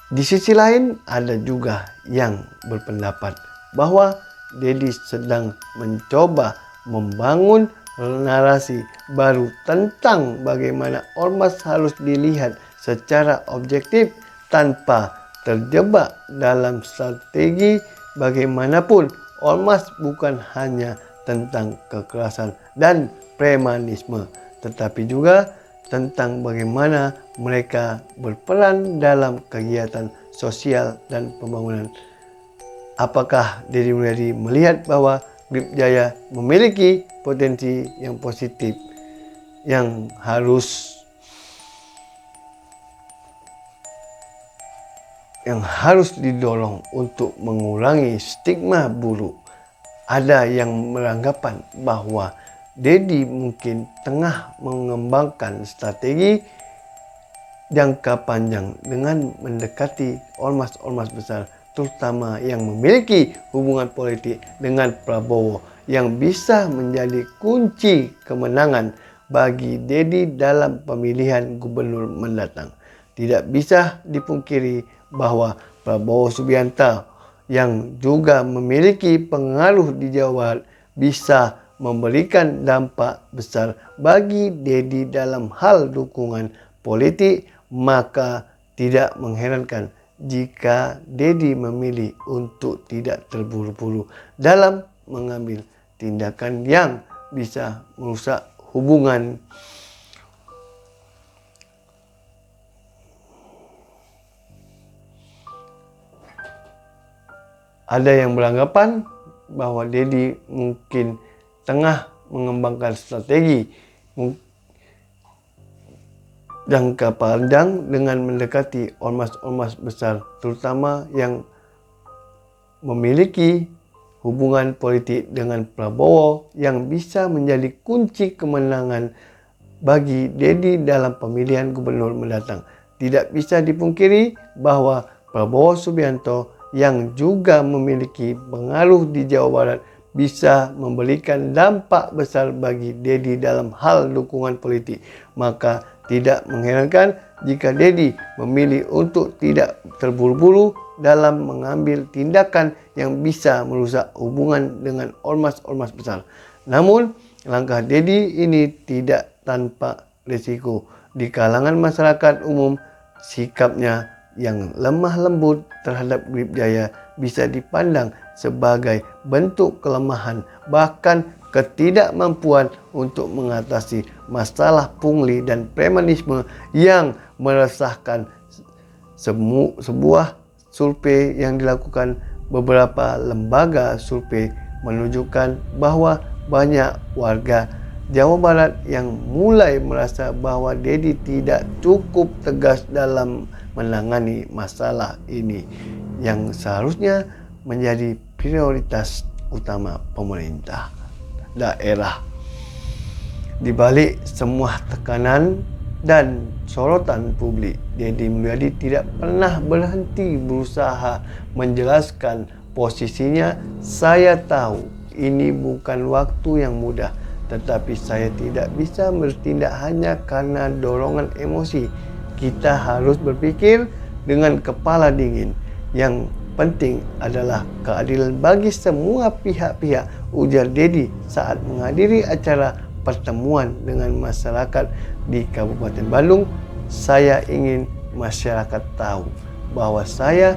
Di sisi lain, ada juga yang berpendapat bahwa Dedi sedang mencoba membangun narasi baru tentang bagaimana ormas harus dilihat secara objektif tanpa terjebak dalam strategi. Bagaimanapun, ormas bukan hanya tentang kekerasan dan premanisme, tetapi juga tentang bagaimana mereka berperan dalam kegiatan sosial dan pembangunan. Apakah Dedi Mulyadi melihat bahwa Grip Jaya memiliki potensi yang positif yang harus didorong untuk mengurangi stigma buruk? Ada yang beranggapan bahwa Dedi mungkin tengah mengembangkan strategi jangka panjang dengan mendekati ormas-ormas besar, terutama yang memiliki hubungan politik dengan Prabowo, yang bisa menjadi kunci kemenangan bagi Dedi dalam pemilihan gubernur mendatang. Tidak bisa dipungkiri bahwa Prabowo Subianto yang juga memiliki pengaruh di Jawa Barat bisa memberikan dampak besar bagi Dedi dalam hal dukungan politik. Maka tidak mengherankan jika Dedi memilih untuk tidak terburu-buru dalam mengambil tindakan yang bisa merusak hubungan. Ada yang beranggapan bahwa Dedi mungkin tengah mengembangkan strategi jangka panjang dengan mendekati ormas-ormas besar, terutama yang memiliki hubungan politik dengan Prabowo, yang bisa menjadi kunci kemenangan bagi Dedi dalam pemilihan gubernur mendatang. Tidak bisa dipungkiri bahwa Prabowo Subianto yang juga memiliki pengaruh di Jawa Barat bisa memberikan dampak besar bagi Dedi dalam hal dukungan politik. Maka tidak mengherankan jika Dedi memilih untuk tidak terburu-buru dalam mengambil tindakan yang bisa merusak hubungan dengan ormas-ormas besar. Namun, langkah Dedi ini tidak tanpa risiko. Di kalangan masyarakat umum, sikapnya yang lemah lembut terhadap Grip Jaya bisa dipandang sebagai bentuk kelemahan, bahkan ketidakmampuan untuk mengatasi masalah pungli dan premanisme yang meresahkan. Sebuah survei yang dilakukan beberapa lembaga survei menunjukkan bahwa banyak warga Jawa Barat yang mulai merasa bahwa Dedi tidak cukup tegas dalam menangani masalah ini yang seharusnya menjadi prioritas utama pemerintah daerah. Di balik semua tekanan dan sorotan publik, Dedi Mulyadi tidak pernah berhenti berusaha menjelaskan posisinya. Saya tahu ini bukan waktu yang mudah, tetapi saya tidak bisa bertindak hanya karena dorongan emosi. Kita harus berpikir dengan kepala dingin. Yang penting adalah keadilan bagi semua pihak-pihak, ujar Dedi saat menghadiri acara pertemuan dengan masyarakat di Kabupaten Bandung. Saya ingin masyarakat tahu bahwa saya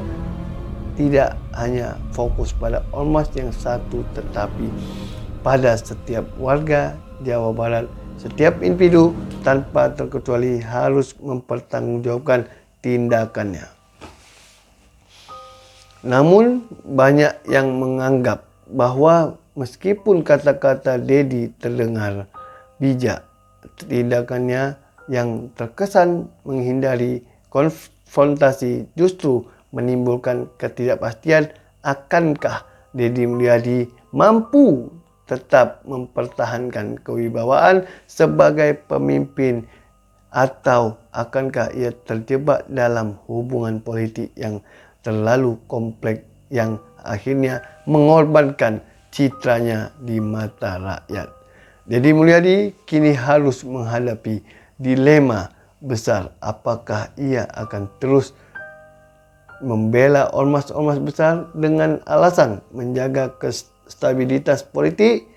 tidak hanya fokus pada ormas yang satu, tetapi pada setiap warga Jawa Barat. Setiap individu tanpa terkecuali harus mempertanggungjawabkan tindakannya. Namun banyak yang menganggap bahwa meskipun kata-kata Dedi terdengar bijak, tindakannya yang terkesan menghindari konfrontasi justru menimbulkan ketidakpastian. Akankah Dedi Mulyadi mampu tetap mempertahankan kewibawaan sebagai pemimpin, atau akankah ia terjebak dalam hubungan politik yang terlalu kompleks yang akhirnya mengorbankan citranya di mata rakyat? Dedi Mulyadi kini harus menghadapi dilema besar. Apakah ia akan terus membela ormas-ormas besar dengan alasan menjaga stabilitas politik,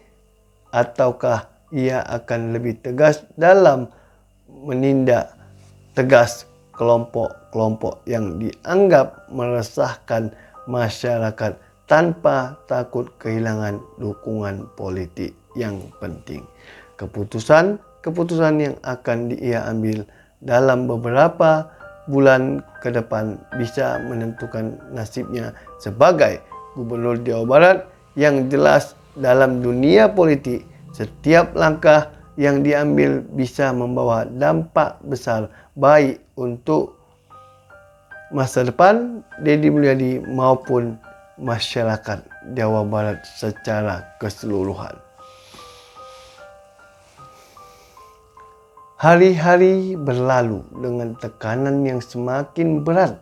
ataukah ia akan lebih tegas dalam menindak tegas kelompok-kelompok yang dianggap meresahkan masyarakat tanpa takut kehilangan dukungan politik yang penting. Keputusan yang akan ia ambil dalam beberapa bulan ke depan bisa menentukan nasibnya sebagai Gubernur Jawa Barat. Yang jelas, dalam dunia politik, setiap langkah yang diambil bisa membawa dampak besar baik untuk masa depan Deddy Mulyadi maupun masyarakat Jawa Barat secara keseluruhan. Hari-hari berlalu dengan tekanan yang semakin berat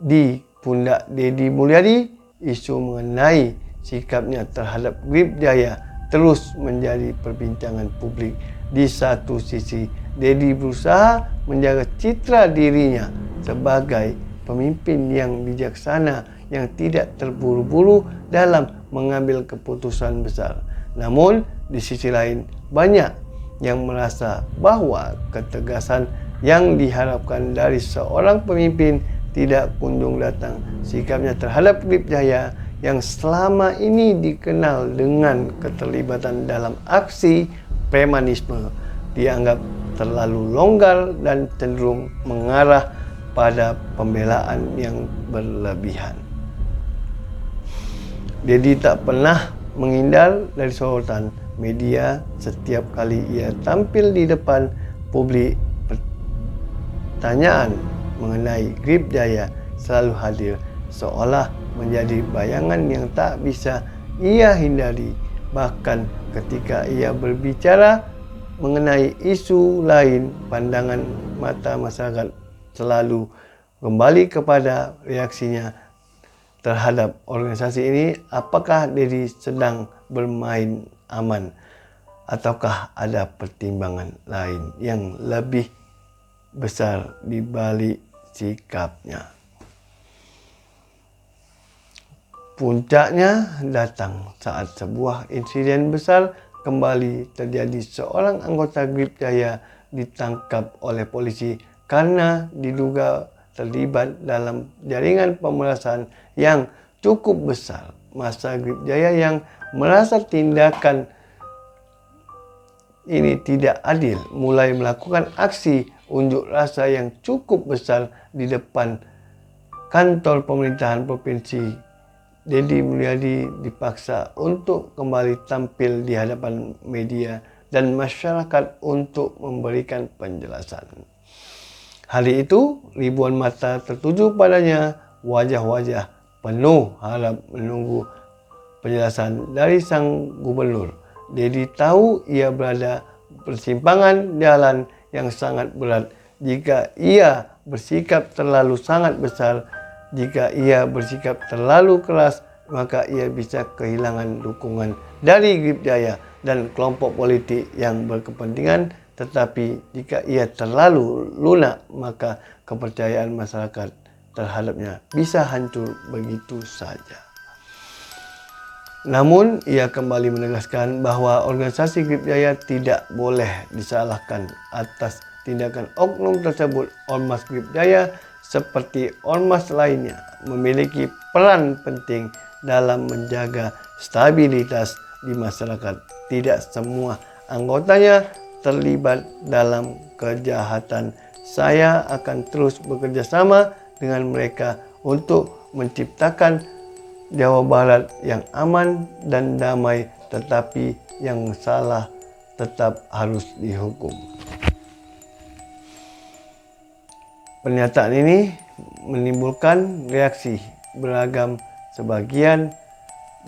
di pundak Deddy Mulyadi. Isu mengenai sikapnya terhadap Grip Jaya terus menjadi perbincangan publik. Di satu sisi, Deddy berusaha menjaga citra dirinya sebagai pemimpin yang bijaksana yang tidak terburu-buru dalam mengambil keputusan besar. Namun, di sisi lain, banyak yang merasa bahwa ketegasan yang diharapkan dari seorang pemimpin tidak kunjung datang. Sikapnya terhadap Grip Jaya yang selama ini dikenal dengan keterlibatan dalam aksi premanisme dianggap terlalu longgar dan cenderung mengarah pada pembelaan yang berlebihan. Deddy tak pernah menghindar dari sorotan media. Setiap kali ia tampil di depan publik, pertanyaan mengenai Grip Jaya selalu hadir, seolah menjadi bayangan yang tak bisa ia hindari. Bahkan ketika ia berbicara mengenai isu lain, pandangan mata masyarakat selalu kembali kepada reaksinya terhadap organisasi ini. Apakah Deddy sedang bermain aman ataukah ada pertimbangan lain yang lebih besar di balik sikapnya? Puncaknya datang saat sebuah insiden besar kembali terjadi. Seorang anggota Grip Jaya ditangkap oleh polisi karena diduga terlibat dalam jaringan pemerasan yang cukup besar. Masa Grip Jaya yang merasa tindakan ini tidak adil mulai melakukan aksi unjuk rasa yang cukup besar di depan kantor pemerintahan provinsi. Deddy Mulyadi dipaksa untuk kembali tampil di hadapan media dan masyarakat untuk memberikan penjelasan. Hari itu, ribuan mata tertuju padanya, wajah-wajah penuh harap menunggu penjelasan dari sang gubernur. Deddy tahu ia berada persimpangan jalan yang sangat berat. Jika ia bersikap terlalu sangat besar, jika ia bersikap terlalu keras, maka ia bisa kehilangan dukungan dari Grip Jaya dan kelompok politik yang berkepentingan. Tetapi jika ia terlalu lunak, maka kepercayaan masyarakat terhadapnya bisa hancur begitu saja. Namun, ia kembali menegaskan bahwa organisasi Grip Jaya tidak boleh disalahkan atas tindakan oknum tersebut. Ormas Grip Jaya seperti ormas lainnya memiliki peran penting dalam menjaga stabilitas di masyarakat. Tidak semua anggotanya terlibat dalam kejahatan. Saya akan terus bekerja sama dengan mereka untuk menciptakan Jawa Barat yang aman dan damai, tetapi yang salah tetap harus dihukum. Pernyataan ini menimbulkan reaksi beragam. Sebagian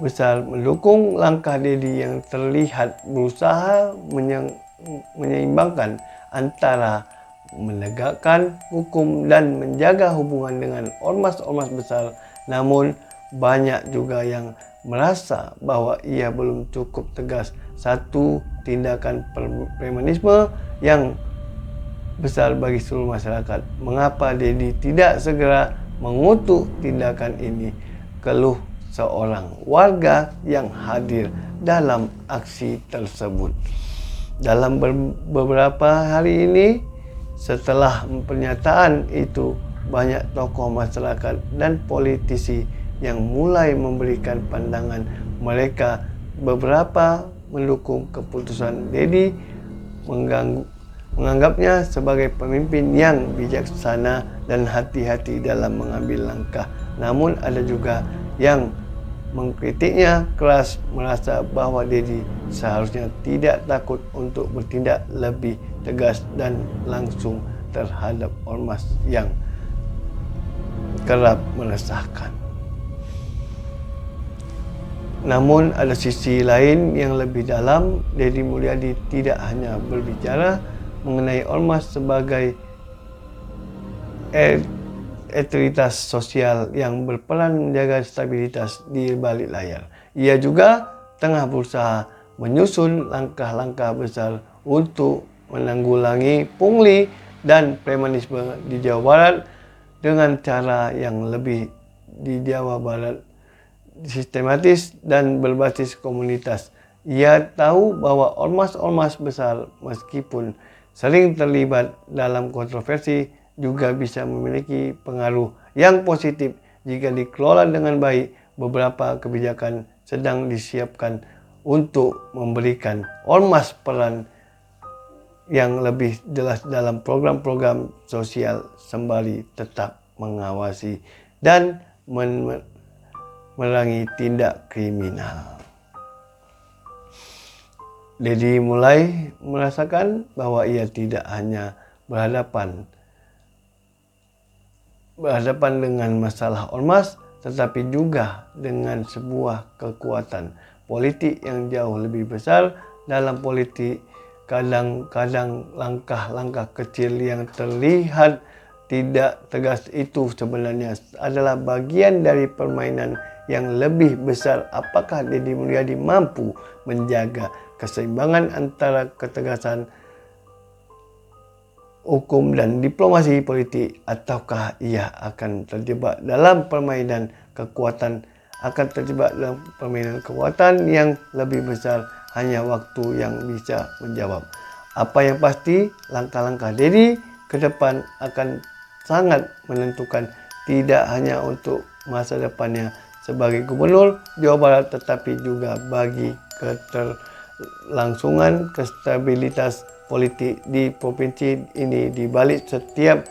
besar mendukung langkah Deddy yang terlihat berusaha menyeimbangkan antara menegakkan hukum dan menjaga hubungan dengan ormas-ormas besar. Namun banyak juga yang merasa bahwa ia belum cukup tegas. Satu tindakan premanisme yang besar bagi seluruh masyarakat. Mengapa Deddy tidak segera mengutuk tindakan ini, keluh seorang warga yang hadir dalam aksi tersebut. Dalam beberapa hari ini, setelah pernyataan itu, banyak tokoh masyarakat dan politisi yang mulai memberikan pandangan mereka. Beberapa mendukung keputusan Dedi, menganggapnya sebagai pemimpin yang bijaksana dan hati-hati dalam mengambil langkah. Namun ada juga yang mengkritiknya keras, merasa bahwa Dedi seharusnya tidak takut untuk bertindak lebih tegas dan langsung terhadap ormas yang kerap meresahkan. Namun ada sisi lain yang lebih dalam. Deddy Mulyadi tidak hanya berbicara mengenai ormas sebagai entitas sosial yang berperan menjaga stabilitas di balik layar. Ia juga tengah berusaha menyusun langkah-langkah besar untuk menanggulangi pungli dan premanisme di Jawa Barat dengan cara yang lebih di Jawa Barat sistematis dan berbasis komunitas. Ia tahu bahwa ormas-ormas besar meskipun sering terlibat dalam kontroversi juga bisa memiliki pengaruh yang positif jika dikelola dengan baik. Beberapa kebijakan sedang disiapkan untuk memberikan ormas peran yang lebih jelas dalam program-program sosial sembari tetap mengawasi dan memerangi tindak kriminal. Dedi mulai merasakan bahwa ia tidak hanya berhadapan dengan masalah ormas, tetapi juga dengan sebuah kekuatan politik yang jauh lebih besar. Dalam politik, kadang-kadang langkah-langkah kecil yang terlihat tidak tegas itu sebenarnya adalah bagian dari permainan yang lebih besar. Apakah Dedi Mulyadi mampu menjaga keseimbangan antara ketegasan hukum dan diplomasi politik, ataukah ia akan terjebak dalam permainan kekuatan yang lebih besar? Hanya waktu yang bisa menjawab. Apa yang pasti, langkah-langkah Dedi ke depan akan sangat menentukan, tidak hanya untuk masa depannya sebagai gubernur Jawa Barat, tetapi juga bagi keterlangsungan stabilitas politik di provinsi ini. Di balik setiap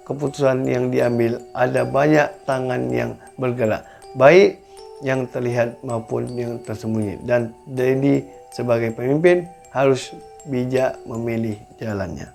keputusan yang diambil ada banyak tangan yang bergerak, baik yang terlihat maupun yang tersembunyi, dan Dedi sebagai pemimpin harus bijak memilih jalannya.